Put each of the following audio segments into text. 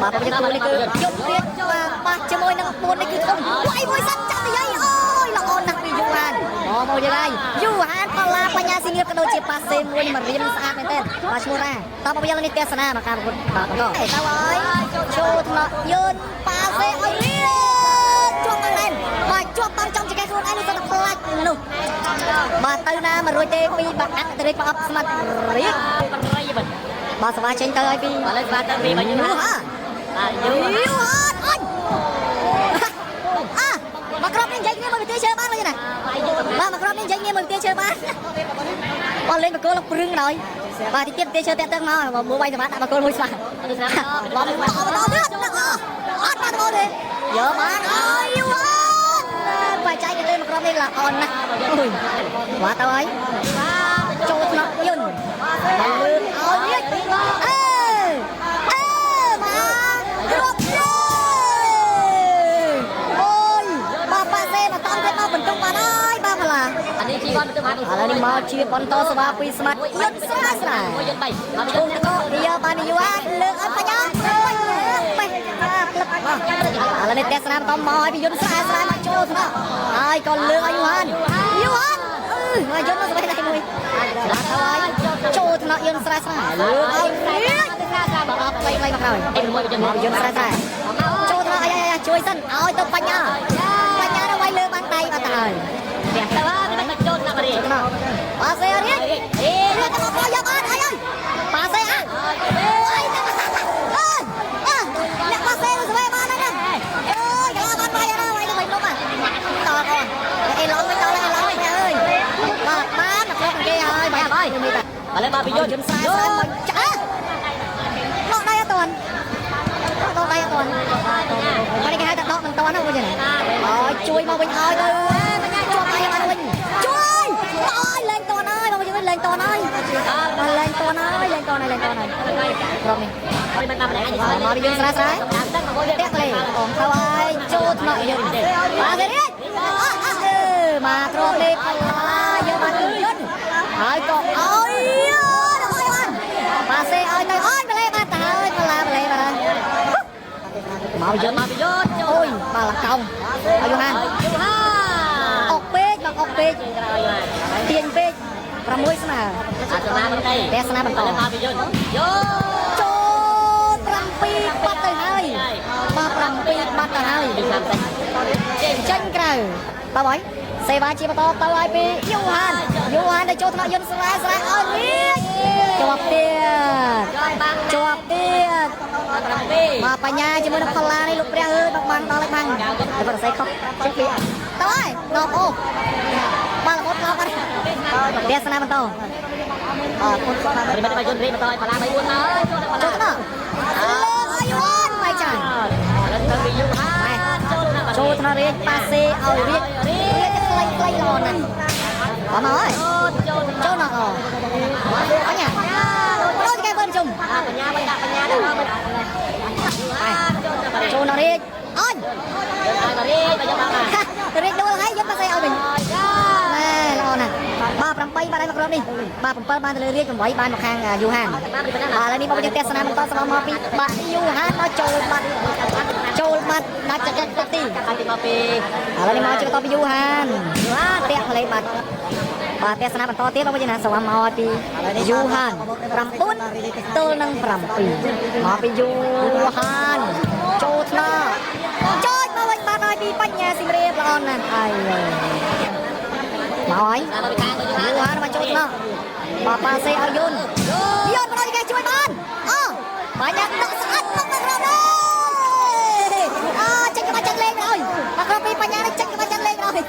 បាទbây giờ tôi đi cứ chốt tiếp và chơi môi năng buồn này cứ không quay môi sắt chặt thì ấy ôi là on nặng bị Yuhan mau giờ đây Yuhan còn làปัญญา senior ក៏ដូចជា passe មួយមករៀនស្អាតមែនទេបាទឈ្មោះណាតbây giờនេះទេសនាមកការប្រកួតបាទបន្តទៅហើយចូលថ្នាក់យឺន passe ឲ្យរៀនជាប់បានបាទជាប់តាមចំចង្កេះខ្លួនឯងនេះទៅខ្លាច់នោះបាទទៅណាមករួចទេពីបាត់អត្តរិទ្ធប្រអប់ស្មាត់រៀបបាទសមាចេញទៅឲ្យពីឥឡូវស្វាទៅពីបាទយូហ៎បាទយូហ៎អញមកក្រុមនេះនិយាយគ្នាមកវិទ្យាជើបានលេងណាបាទមកក្រុមនេះនិយាយគ្នាមកវិទ្យាជើបានបងលេងបកគោលព្រឹងហើយបាទទីទៀតវិទ្យាជើតាក់ទឹកមកមួយវាយសម្រាប់ដាក់បកគោលមួយស្លាបងបន្តទៀតអត់បានមកទេយកបានអើយយូហ៎បាយចៃទៅមកក្រុមនេះល្អណាស់អើយបាទទៅហើយចូលថ្នាក់យន្តបាទលើកឲ្យនេះមកគ្រប់ទេអូយបាទប៉ាសេមកតាមទៀតមកបន្ទុកបានហើយបាទម្លាអានេះជីវ៉ាន់បន្ទុកបានឥឡូវនេះមកជាបន្តសេវាពីស្មាត់យន្តស្រាស្រាយន្ត3មកទៅវាបានយូរលើកឲ្យបញ្ញាបេះឥឡូវនេះទេសនាបន្តមកឲ្យពីយន្តស្រាស្រាយមកចូលថ្នាក់ហើយក៏លើកឲ្យយូហានមកយន្តទៅស្បែកដៃមួយបាទហើយចូលថ្នាក់យន្តស្រាស្រាលើកឲ្យបងអត់ផ្លេមកហើយមួយយន្តស្រាស្រាចូលថ្នាក់អាយជួយសិនឲ្យទៅបញ្ញាទៅវាយលើបានដៃអត់ទៅហើយទៅហើយមិនចូលថ្នាក់រៀនប៉ាសេរៀនរៀនទៅមកយកបានហើយប៉ាសេអ្នកប៉ាសេស្បែកបានហ្នឹងអូយយកបានបាយហើយវាយទៅវិញនោះបាទតអត់អេឡងវិញដល់ឡងវិញអើយបាទបានមកគេហើយបាយហើយឥឡូវមកពីយន្តស្រាស្រាមកចាមកដៃអត់តាន់មកដៃអត់តាន់មកគេហៅតែដកមិនតាន់ណាវិញអូយជួយមកវិញឲ្យទៅជាប់ដៃបានវិញជួយអូយលេងតាន់ហើយមកវិញលេងតាន់ហើយលេងតាន់ហើយក្រុមនេះហើយមិនតាមម្នាក់មកពីយន្តស្រាស្រាតាក់លេអងទៅហើយចូលថ្នាក់យន្តបាទទេមកក្រុមនេះយកបានយន្តហើយក៏អើយប៉ាសេឲ្យទៅអូយម្លេបានទៅហើយម្លេបាទមកយន្តអូយបាល់កោងឲ្យយូហានអុកពេកមកអុកពេកទាញពេក6ស្មើទេសនាបន្តមកពីយន្តចូល7បាត់ទៅហើយបាទ7បាត់ទៅហើយចេញក្រៅបាទហើយសេវាជាបន្តទៅឲ្យពីយូហានទៅចូលថ្នាក់យន្តស្រាស្រាឲ្យនេះជាប់ទៀតមកបញ្ញាជាមួយនឹងផល្លានេះលោកព្រះអើយបាំងដល់ហើយបាំងតែប្រស័យខុសជិះពីទៅហើយងប់អូបាល់រត់ងប់អត់ទេសនាបន្តពុតមិនបានយន្តរីបន្តឲ្យផល្លា3 4ហើយចូលថ្នាក់លើឲ្យយន់បាយចាឥឡូវទៅពីយូហាចូលថ្នាក់រៀនប៉ាសេឲ្យរៀនខ្លីល្អណាស់បងមកហើយចូលមកអញចូលគេបិណ្ឌជុំបញ្ញាទៅចូលណរៀងអញរៀងដួលហើយយកប៉ាសេឲ្យវិញណែល្អណាស់បាទ8បានហើយមកក្រុមនេះបាទ7បានទៅលើរៀង8បានមកខាងយូហានបាទឥឡូវនេះមកយើងទេសនាបន្តស្មមកពីបាទយូហានដល់ចូលបាត់ដាច់ចង្កេះទីមកពីឥឡូវនេះមកជិះបន្តពីយូហានតាក់ផ្លេបាត់បាទទេសនាបន្តទៀតមកវិញណាស្វាមកពីយូហាន9ទល់នឹង7មកពីយូហានចូលថ្នាក់ចូលមកវិញបានហើយពីបញ្ញាស៊ីមរៀបល្អណាស់ហើយមកហើយយូហានមកចូលថ្នាក់បាទប៉ាសេឲ្យយន្តបណ្ដោយគេជួយបានបញ្ញាដកស្អាតមកក្រុមនេះចេញក្បាច់ចាន់លេងហើយមកក្រុមពីបញ្ញានេះចេញក្បាច់ចាន់លេងហើយ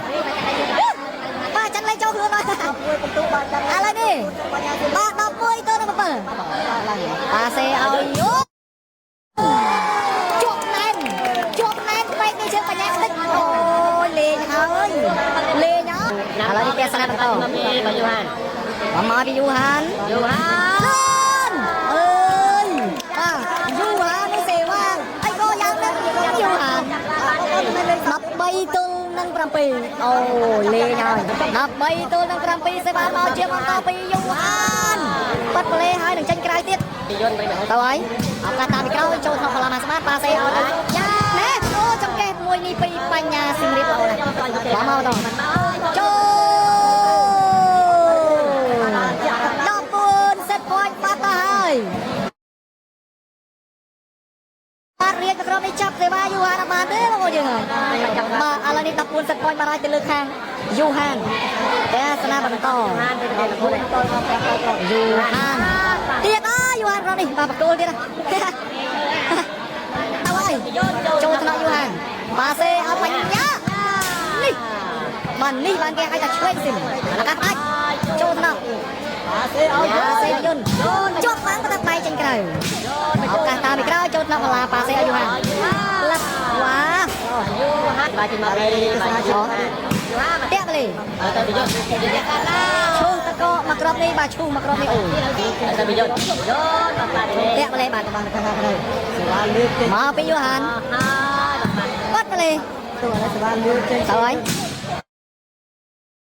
បាទចាន់លេងចូលខ្លួនហើយឥឡូវនេះបាទ11ទៅនឹង7ប៉ាសេឲ្យជាប់ណែនបែកនេះជើងបញ្ញាតិចអូយលេងហើយឥឡូវនេះទេសនាបន្តពីយូហានមកពីយូហានអើយបាទយូហាននេះសេវាអីក៏យ៉ាងហ្នឹងយូហាន13ទល់នឹង7អូលេងហើយ13ទល់នឹង7សេវាមកជាបន្តពីយូហានបាត់ប្លេហើយនឹងចេញក្រៅទៀត tao ấy ông ta bị cáo cho nó làm smart ba xe ao nè ô trong cái mùi ni pi bánh nhà sinh rip lâu này quá mau đâu cho đọc buồn set point bắt tayเรียนกับเราในจับเสมายูฮานมาเด้อมาโมยังไงมาอะไรนี่ตับปูนสปอยมาอะไรจะเลือกข้างยูฮานแต่สนามบันต่อยูฮานเตี้ยก็ยูฮานเรานี่มาประตูเตี้ยนะเอาไว้โจทย์นะยูฮานมาเซเอาไปเยอะนี่มันนี่บางแกใครจะช่วยสิแล้วกันไปโจทย์นะอย่าเซยุนจบมันก็ต้องไปจนเกลียวเอาการตามอีกแล้วโจทย์นะมาลาปาเซยูฮานลับว้ายูฮานมาจิมาเลยเตี้ยไปเลยชูตะโกมากรอบนี้บาชูมากรอบนี้โอ้เตี้ยไปเลยบาตะบังตะบังเลยมาไปยูฮานวัดไปเลยตัวอะไรสบายเลือกเฉย